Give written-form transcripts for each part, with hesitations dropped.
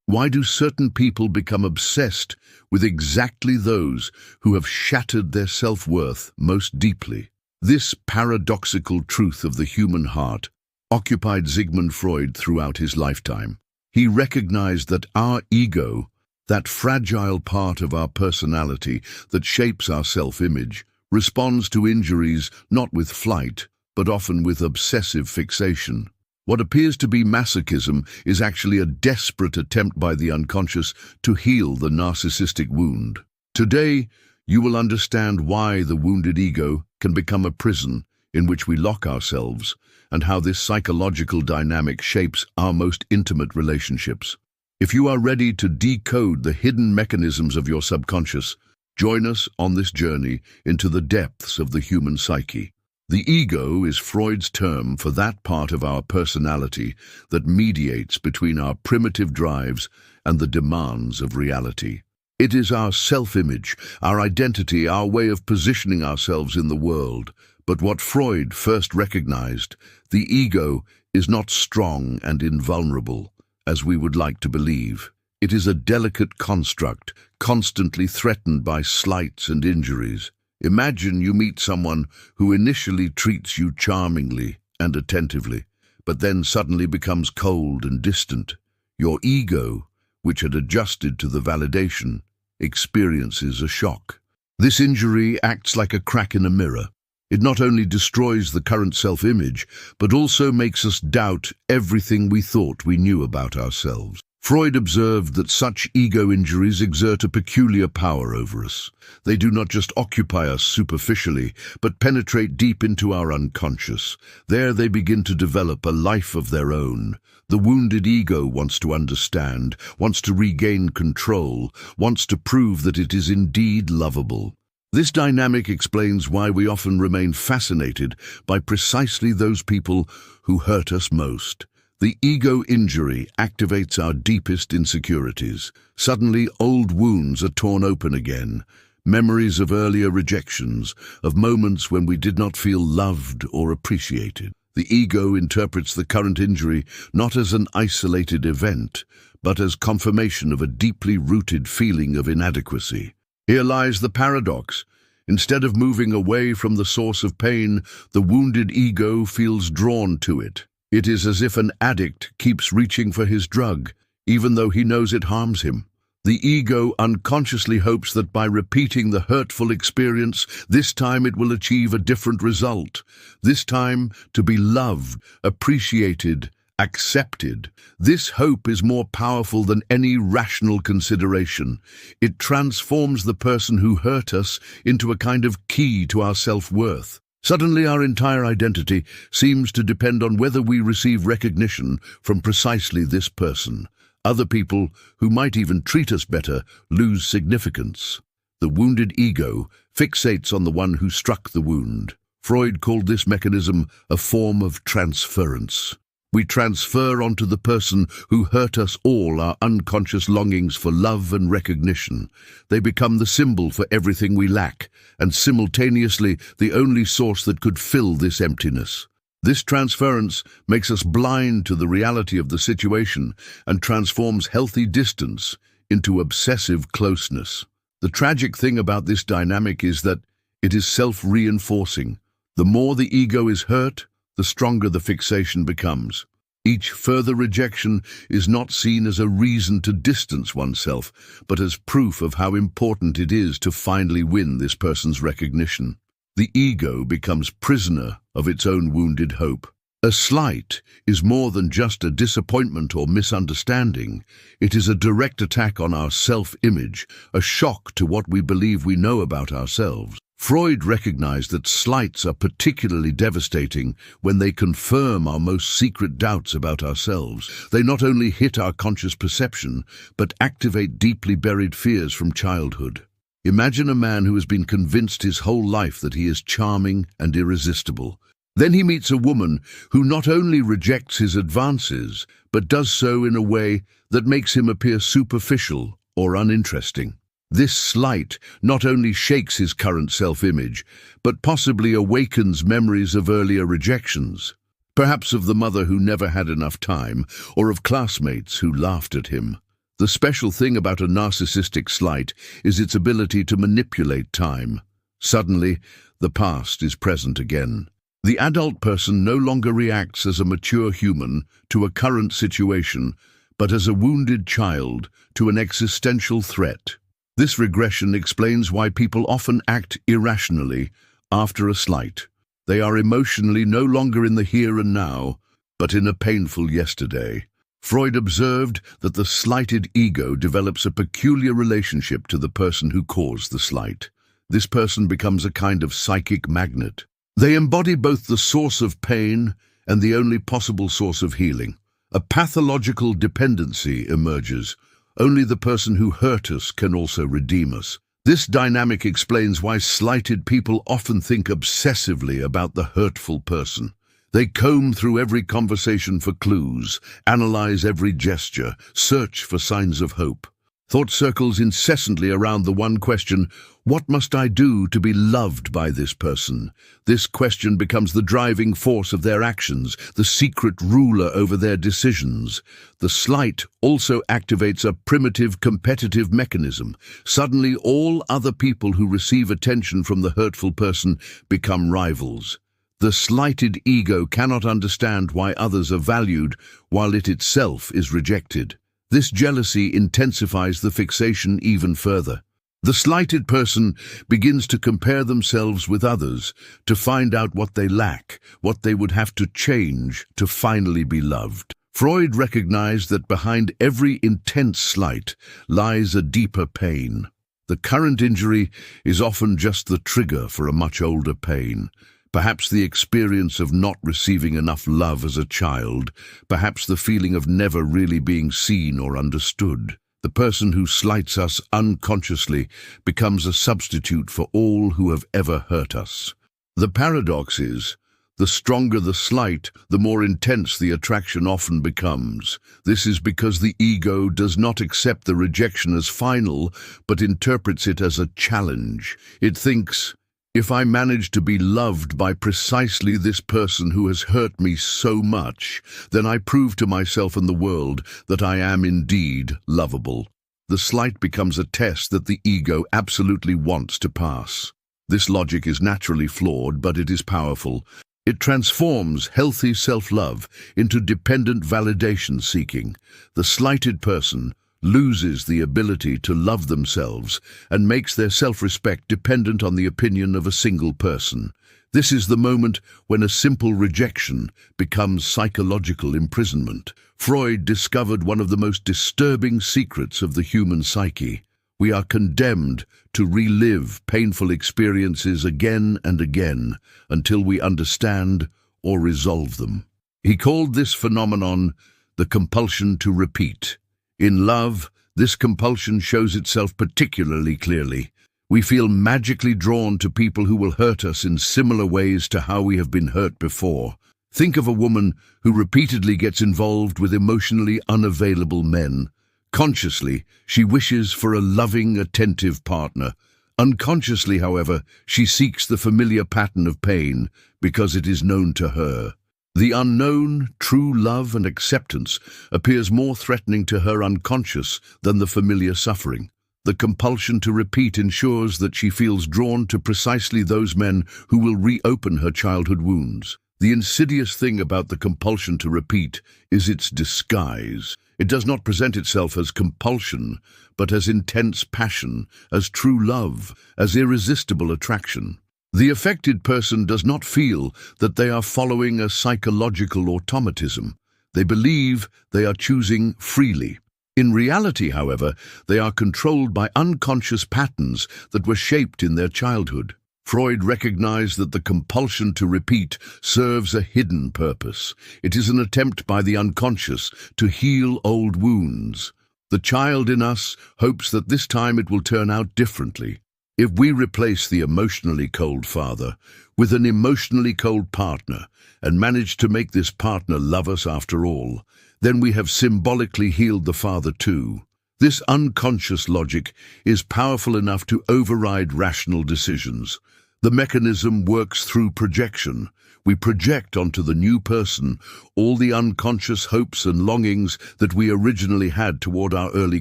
Why do certain people become obsessed with exactly those who have shattered their self-worth most deeply? This paradoxical truth of the human heart occupied Sigmund Freud throughout his lifetime. He recognized that our ego, that fragile part of our personality that shapes our self-image, responds to injuries not with flight, but often with obsessive fixation. What appears to be masochism is actually a desperate attempt by the unconscious to heal the narcissistic wound. Today, you will understand why the wounded ego can become a prison in which we lock ourselves, and how this psychological dynamic shapes our most intimate relationships. If you are ready to decode the hidden mechanisms of your subconscious, join us on this journey into the depths of the human psyche. The ego is Freud's term for that part of our personality that mediates between our primitive drives and the demands of reality. It is our self-image, our identity, our way of positioning ourselves in the world. But what Freud first recognized, the ego is not strong and invulnerable, as we would like to believe. It is a delicate construct, constantly threatened by slights and injuries. Imagine you meet someone who initially treats you charmingly and attentively, but then suddenly becomes cold and distant. Your ego, which had adjusted to the validation, experiences a shock. This injury acts like a crack in a mirror. It not only destroys the current self-image, but also makes us doubt everything we thought we knew about ourselves. Freud observed that such ego injuries exert a peculiar power over us. They do not just occupy us superficially, but penetrate deep into our unconscious. There they begin to develop a life of their own. The wounded ego wants to understand, wants to regain control, wants to prove that it is indeed lovable. This dynamic explains why we often remain fascinated by precisely those people who hurt us most. The ego injury activates our deepest insecurities. Suddenly, old wounds are torn open again. Memories of earlier rejections, of moments when we did not feel loved or appreciated. The ego interprets the current injury not as an isolated event, but as confirmation of a deeply rooted feeling of inadequacy. Here lies the paradox. Instead of moving away from the source of pain, the wounded ego feels drawn to it. It is as if an addict keeps reaching for his drug, even though he knows it harms him. The ego unconsciously hopes that by repeating the hurtful experience, this time it will achieve a different result. This time, to be loved, appreciated, accepted. This hope is more powerful than any rational consideration. It transforms the person who hurt us into a kind of key to our self-worth. Suddenly, our entire identity seems to depend on whether we receive recognition from precisely this person. Other people, who might even treat us better, lose significance. The wounded ego fixates on the one who struck the wound. Freud called this mechanism a form of transference. We transfer onto the person who hurt us all our unconscious longings for love and recognition. They become the symbol for everything we lack, and simultaneously the only source that could fill this emptiness. This transference makes us blind to the reality of the situation and transforms healthy distance into obsessive closeness. The tragic thing about this dynamic is that it is self-reinforcing. The more the ego is hurt, the stronger the fixation becomes. Each further rejection is not seen as a reason to distance oneself, but as proof of how important it is to finally win this person's recognition. The ego becomes prisoner of its own wounded hope. A slight is more than just a disappointment or misunderstanding. It is a direct attack on our self-image, a shock to what we believe we know about ourselves. Freud recognized that slights are particularly devastating when they confirm our most secret doubts about ourselves. They not only hit our conscious perception, but activate deeply buried fears from childhood. Imagine a man who has been convinced his whole life that he is charming and irresistible. Then he meets a woman who not only rejects his advances, but does so in a way that makes him appear superficial or uninteresting. This slight not only shakes his current self-image, but possibly awakens memories of earlier rejections, perhaps of the mother who never had enough time, or of classmates who laughed at him. The special thing about a narcissistic slight is its ability to manipulate time. Suddenly, the past is present again. The adult person no longer reacts as a mature human to a current situation, but as a wounded child to an existential threat. This regression explains why people often act irrationally after a slight. They are emotionally no longer in the here and now, but in a painful yesterday. Freud observed that the slighted ego develops a peculiar relationship to the person who caused the slight. This person becomes a kind of psychic magnet. They embody both the source of pain and the only possible source of healing. A pathological dependency emerges. Only the person who hurt us can also redeem us. This dynamic explains why slighted people often think obsessively about the hurtful person. They comb through every conversation for clues, analyze every gesture, search for signs of hope. Thought circles incessantly around the one question, what must I do to be loved by this person? This question becomes the driving force of their actions, the secret ruler over their decisions. The slight also activates a primitive competitive mechanism. Suddenly, all other people who receive attention from the hurtful person become rivals. The slighted ego cannot understand why others are valued while it itself is rejected. This jealousy intensifies the fixation even further. The slighted person begins to compare themselves with others to find out what they lack, what they would have to change to finally be loved. Freud recognized that behind every intense slight lies a deeper pain. The current injury is often just the trigger for a much older pain. Perhaps the experience of not receiving enough love as a child, perhaps the feeling of never really being seen or understood. The person who slights us unconsciously becomes a substitute for all who have ever hurt us. The paradox is, the stronger the slight, the more intense the attraction often becomes. This is because the ego does not accept the rejection as final, but interprets it as a challenge. It thinks, if I manage to be loved by precisely this person who has hurt me so much, then I prove to myself and the world that I am indeed lovable. The slight becomes a test that the ego absolutely wants to pass. This logic is naturally flawed, but it is powerful. It transforms healthy self-love into dependent validation seeking. The slighted person loses the ability to love themselves and makes their self-respect dependent on the opinion of a single person. This is the moment when a simple rejection becomes psychological imprisonment. Freud discovered one of the most disturbing secrets of the human psyche. We are condemned to relive painful experiences again and again until we understand or resolve them. He called this phenomenon the compulsion to repeat. In love, this compulsion shows itself particularly clearly. We feel magically drawn to people who will hurt us in similar ways to how we have been hurt before. Think of a woman who repeatedly gets involved with emotionally unavailable men. Consciously, she wishes for a loving, attentive partner. Unconsciously, however, she seeks the familiar pattern of pain because it is known to her. The unknown, true love and acceptance appears more threatening to her unconscious than the familiar suffering. The compulsion to repeat ensures that she feels drawn to precisely those men who will reopen her childhood wounds. The insidious thing about the compulsion to repeat is its disguise. It does not present itself as compulsion, but as intense passion, as true love, as irresistible attraction. The affected person does not feel that they are following a psychological automatism. They believe they are choosing freely. In reality, however, they are controlled by unconscious patterns that were shaped in their childhood. Freud recognized that the compulsion to repeat serves a hidden purpose. It is an attempt by the unconscious to heal old wounds. The child in us hopes that this time it will turn out differently. If we replace the emotionally cold father with an emotionally cold partner and manage to make this partner love us after all, then we have symbolically healed the father too. This unconscious logic is powerful enough to override rational decisions. The mechanism works through projection. We project onto the new person all the unconscious hopes and longings that we originally had toward our early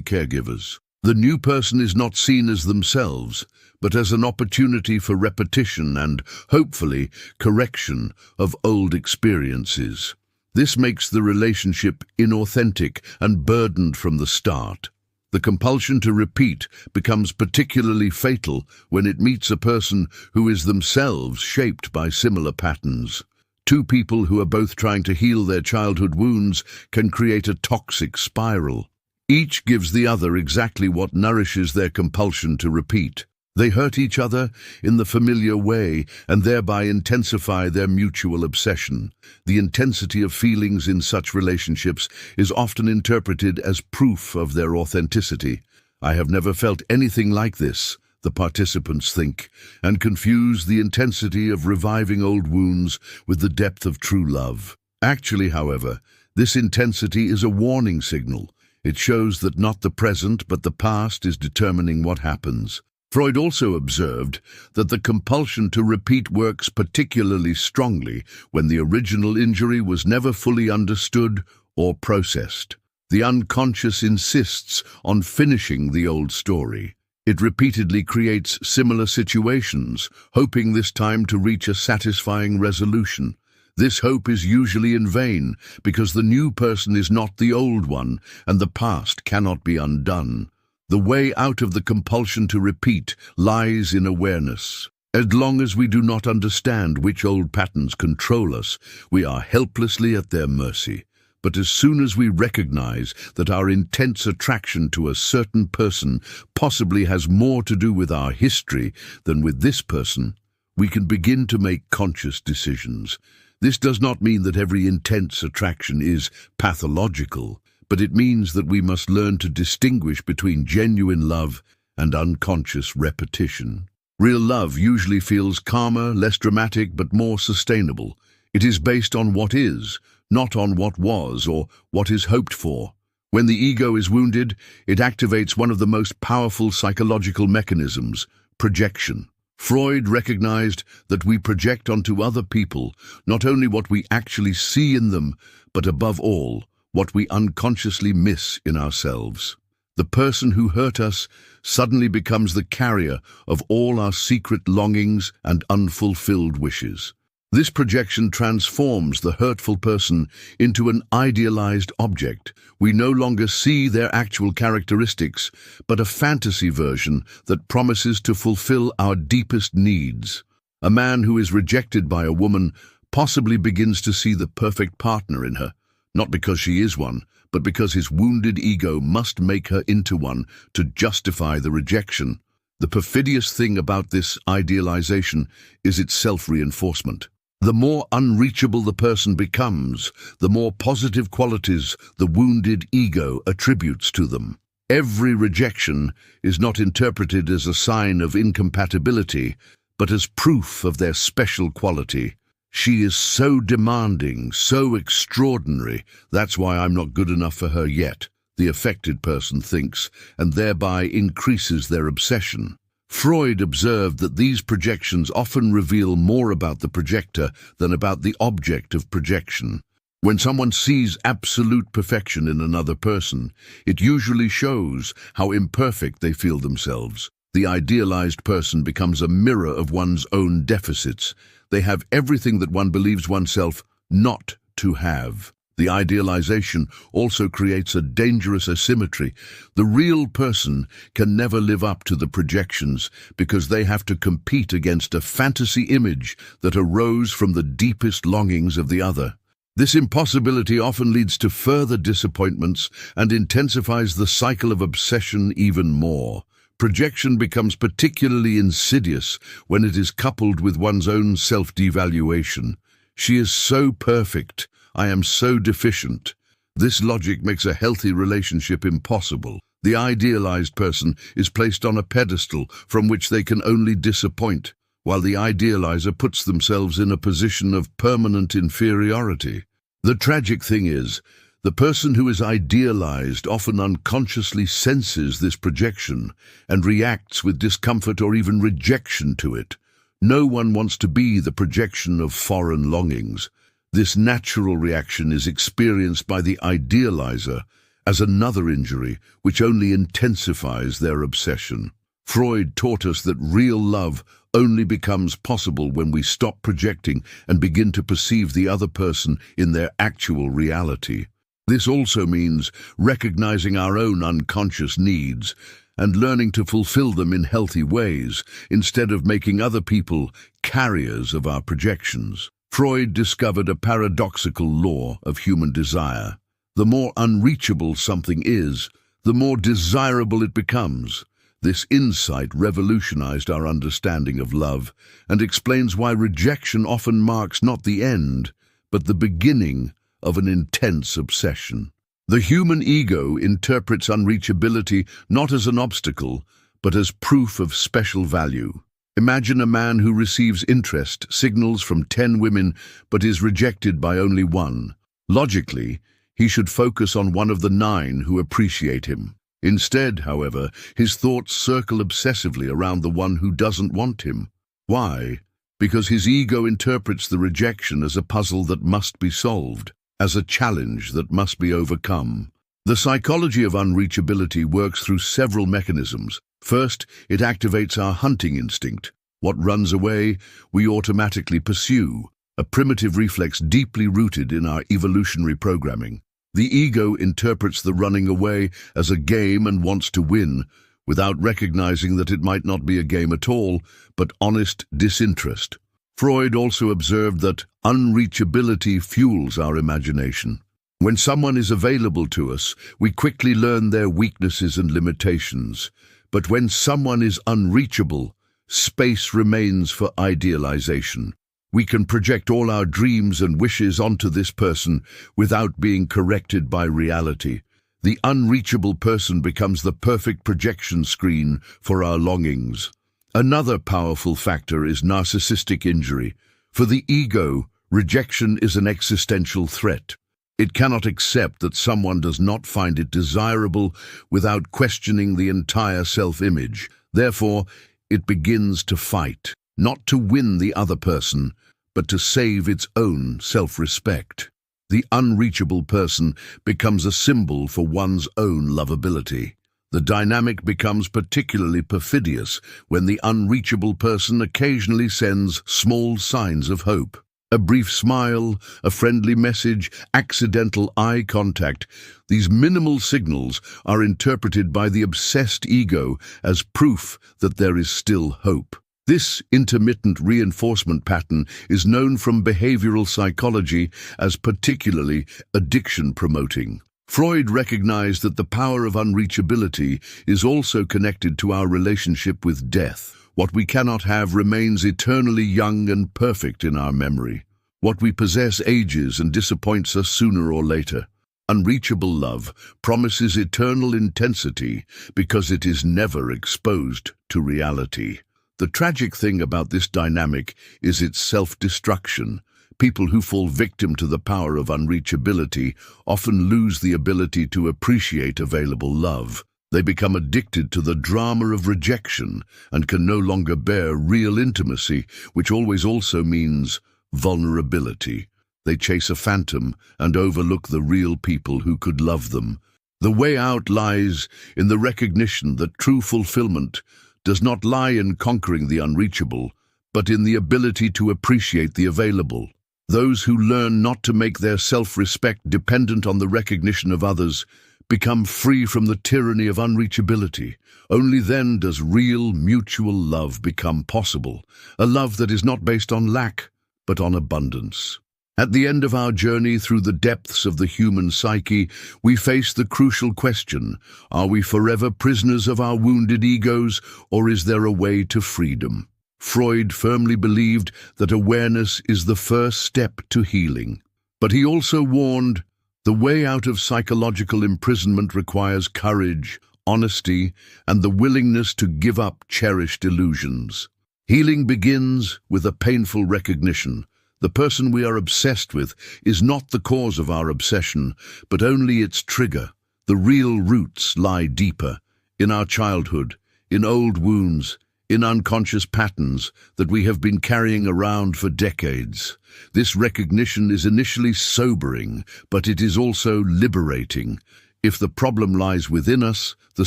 caregivers. The new person is not seen as themselves, but as an opportunity for repetition and, hopefully, correction of old experiences. This makes the relationship inauthentic and burdened from the start. The compulsion to repeat becomes particularly fatal when it meets a person who is themselves shaped by similar patterns. Two people who are both trying to heal their childhood wounds can create a toxic spiral. Each gives the other exactly what nourishes their compulsion to repeat. They hurt each other in the familiar way and thereby intensify their mutual obsession. The intensity of feelings in such relationships is often interpreted as proof of their authenticity. I have never felt anything like this, the participants think, and confuse the intensity of reviving old wounds with the depth of true love. Actually, however, this intensity is a warning signal. It shows that not the present but the past is determining what happens. Freud also observed that the compulsion to repeat works particularly strongly when the original injury was never fully understood or processed. The unconscious insists on finishing the old story. It repeatedly creates similar situations, hoping this time to reach a satisfying resolution. This hope is usually in vain because the new person is not the old one and the past cannot be undone. The way out of the compulsion to repeat lies in awareness. As long as we do not understand which old patterns control us, we are helplessly at their mercy. But as soon as we recognize that our intense attraction to a certain person possibly has more to do with our history than with this person, we can begin to make conscious decisions. This does not mean that every intense attraction is pathological, but it means that we must learn to distinguish between genuine love and unconscious repetition. Real love usually feels calmer, less dramatic, but more sustainable. It is based on what is, not on what was or what is hoped for. When the ego is wounded, it activates one of the most powerful psychological mechanisms, projection. Freud recognized that we project onto other people not only what we actually see in them, but above all, what we unconsciously miss in ourselves. The person who hurt us suddenly becomes the carrier of all our secret longings and unfulfilled wishes. This projection transforms the hurtful person into an idealized object. We no longer see their actual characteristics, but a fantasy version that promises to fulfill our deepest needs. A man who is rejected by a woman possibly begins to see the perfect partner in her, not because she is one, but because his wounded ego must make her into one to justify the rejection. The perfidious thing about this idealization is its self-reinforcement. The more unreachable the person becomes, the more positive qualities the wounded ego attributes to them. Every rejection is not interpreted as a sign of incompatibility, but as proof of their special quality. She is so demanding, so extraordinary, that's why I'm not good enough for her yet, the affected person thinks, and thereby increases their obsession. Freud observed that these projections often reveal more about the projector than about the object of projection. When someone sees absolute perfection in another person, it usually shows how imperfect they feel themselves. The idealized person becomes a mirror of one's own deficits. They have everything that one believes oneself not to have. The idealization also creates a dangerous asymmetry. The real person can never live up to the projections because they have to compete against a fantasy image that arose from the deepest longings of the other. This impossibility often leads to further disappointments and intensifies the cycle of obsession even more. Projection becomes particularly insidious when it is coupled with one's own self-devaluation. She is so perfect. I am so deficient. This logic makes a healthy relationship impossible. The idealized person is placed on a pedestal from which they can only disappoint, while the idealizer puts themselves in a position of permanent inferiority. The tragic thing is, the person who is idealized often unconsciously senses this projection and reacts with discomfort or even rejection to it. No one wants to be the projection of foreign longings. This natural reaction is experienced by the idealizer as another injury which only intensifies their obsession. Freud taught us that real love only becomes possible when we stop projecting and begin to perceive the other person in their actual reality. This also means recognizing our own unconscious needs and learning to fulfill them in healthy ways instead of making other people carriers of our projections. Freud discovered a paradoxical law of human desire. The more unreachable something is, the more desirable it becomes. This insight revolutionized our understanding of love and explains why rejection often marks not the end, but the beginning of an intense obsession. The human ego interprets unreachability not as an obstacle, but as proof of special value. Imagine a man who receives interest signals from 10 women but is rejected by only one. Logically, he should focus on one of the 9 who appreciate him. Instead, however, his thoughts circle obsessively around the one who doesn't want him. Why? Because his ego interprets the rejection as a puzzle that must be solved, as a challenge that must be overcome. The psychology of unreachability works through several mechanisms. First, it activates our hunting instinct. What runs away, we automatically pursue, a primitive reflex deeply rooted in our evolutionary programming. The ego interprets the running away as a game and wants to win, without recognizing that it might not be a game at all, but honest disinterest. Freud also observed that unreachability fuels our imagination. When someone is available to us, we quickly learn their weaknesses and limitations. But when someone is unreachable, space remains for idealization. We can project all our dreams and wishes onto this person without being corrected by reality. The unreachable person becomes the perfect projection screen for our longings. Another powerful factor is narcissistic injury. For the ego, rejection is an existential threat. It cannot accept that someone does not find it desirable without questioning the entire self-image. Therefore, it begins to fight, not to win the other person, but to save its own self-respect. The unreachable person becomes a symbol for one's own lovability. The dynamic becomes particularly perfidious when the unreachable person occasionally sends small signs of hope. A brief smile, a friendly message, accidental eye contact. These minimal signals are interpreted by the obsessed ego as proof that there is still hope. This intermittent reinforcement pattern is known from behavioral psychology as particularly addiction-promoting. Freud recognized that the power of unreachability is also connected to our relationship with death. What we cannot have remains eternally young and perfect in our memory. What we possess ages and disappoints us sooner or later. Unreachable love promises eternal intensity because it is never exposed to reality. The tragic thing about this dynamic is its self-destruction. People who fall victim to the power of unreachability often lose the ability to appreciate available love. They become addicted to the drama of rejection and can no longer bear real intimacy, which always also means vulnerability. They chase a phantom and overlook the real people who could love them. The way out lies in the recognition that true fulfillment does not lie in conquering the unreachable, but in the ability to appreciate the available. Those who learn not to make their self-respect dependent on the recognition of others become free from the tyranny of unreachability. Only then does real mutual love become possible, a love that is not based on lack, but on abundance. At the end of our journey through the depths of the human psyche, we face the crucial question: are we forever prisoners of our wounded egos, or is there a way to freedom? Freud firmly believed that awareness is the first step to healing. But he also warned, the way out of psychological imprisonment requires courage, honesty, and the willingness to give up cherished illusions. Healing begins with a painful recognition. The person we are obsessed with is not the cause of our obsession, but only its trigger. The real roots lie deeper, in our childhood, in old wounds, in unconscious patterns that we have been carrying around for decades. This recognition is initially sobering, but it is also liberating. If the problem lies within us, the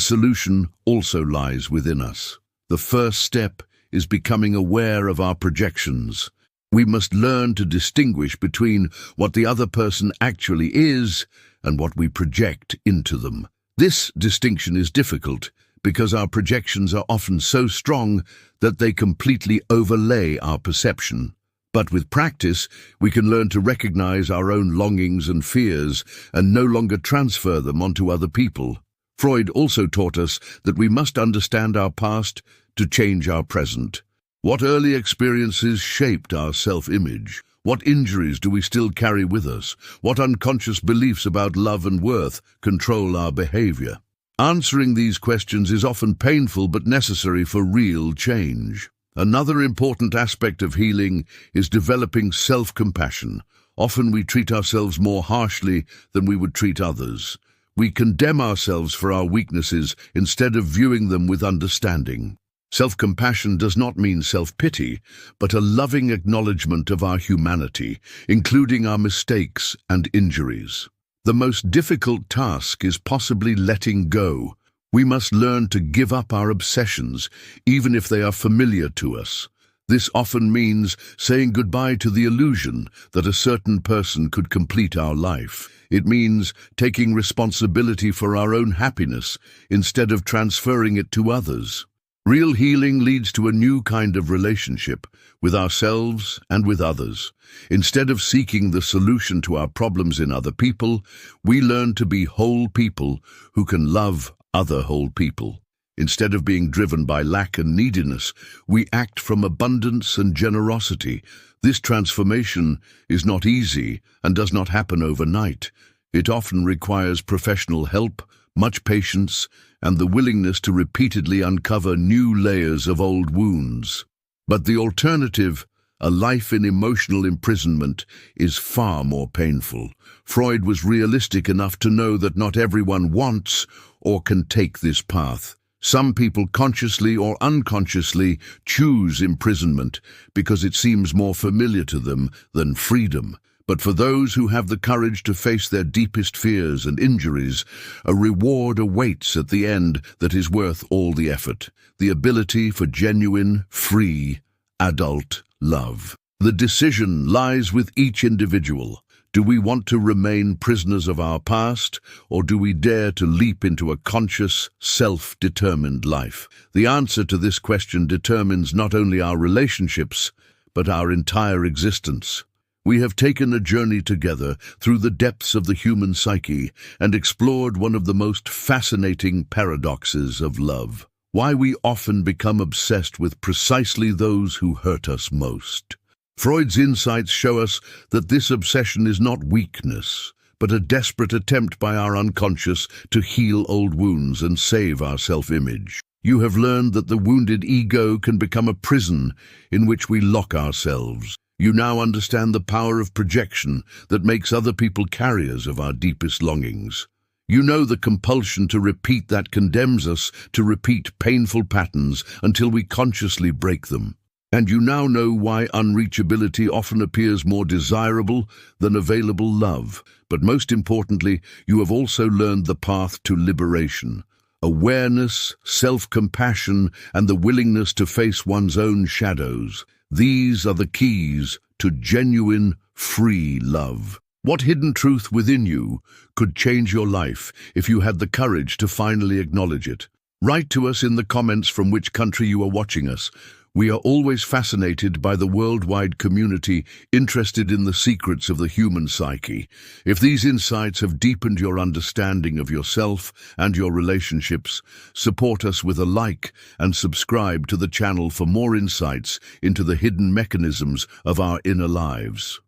solution also lies within us. The first step is becoming aware of our projections. We must learn to distinguish between what the other person actually is and what we project into them. This distinction is difficult because our projections are often so strong that they completely overlay our perception. But with practice, we can learn to recognize our own longings and fears and no longer transfer them onto other people. Freud also taught us that we must understand our past to change our present. What early experiences shaped our self-image? What injuries do we still carry with us? What unconscious beliefs about love and worth control our behavior? Answering these questions is often painful but necessary for real change. Another important aspect of healing is developing self-compassion. Often we treat ourselves more harshly than we would treat others. We condemn ourselves for our weaknesses instead of viewing them with understanding. Self-compassion does not mean self-pity, but a loving acknowledgement of our humanity, including our mistakes and injuries. The most difficult task is possibly letting go. We must learn to give up our obsessions, even if they are familiar to us. This often means saying goodbye to the illusion that a certain person could complete our life. It means taking responsibility for our own happiness instead of transferring it to others. Real healing leads to a new kind of relationship with ourselves and with others. Instead of seeking the solution to our problems in other people, we learn to be whole people who can love other whole people. Instead of being driven by lack and neediness, we act from abundance and generosity. This transformation is not easy and does not happen overnight. It often requires professional help, much patience, and the willingness to repeatedly uncover new layers of old wounds. But the alternative, a life in emotional imprisonment, is far more painful. Freud was realistic enough to know that not everyone wants or can take this path. Some people consciously or unconsciously choose imprisonment because it seems more familiar to them than freedom. But for those who have the courage to face their deepest fears and injuries, a reward awaits at the end that is worth all the effort: the ability for genuine, free, adult love. The decision lies with each individual. Do we want to remain prisoners of our past, or do we dare to leap into a conscious, self-determined life? The answer to this question determines not only our relationships, but our entire existence. We have taken a journey together through the depths of the human psyche and explored one of the most fascinating paradoxes of love: why we often become obsessed with precisely those who hurt us most. Freud's insights show us that this obsession is not weakness, but a desperate attempt by our unconscious to heal old wounds and save our self-image. You have learned that the wounded ego can become a prison in which we lock ourselves. You now understand the power of projection that makes other people carriers of our deepest longings. You know the compulsion to repeat that condemns us to repeat painful patterns until we consciously break them. And you now know why unreachability often appears more desirable than available love. But most importantly, you have also learned the path to liberation. Awareness, self-compassion, and the willingness to face one's own shadows. These are the keys to genuine, free love. What hidden truth within you could change your life if you had the courage to finally acknowledge it? Write to us in the comments from which country you are watching us. We are always fascinated by the worldwide community interested in the secrets of the human psyche. If these insights have deepened your understanding of yourself and your relationships, support us with a like and subscribe to the channel for more insights into the hidden mechanisms of our inner lives.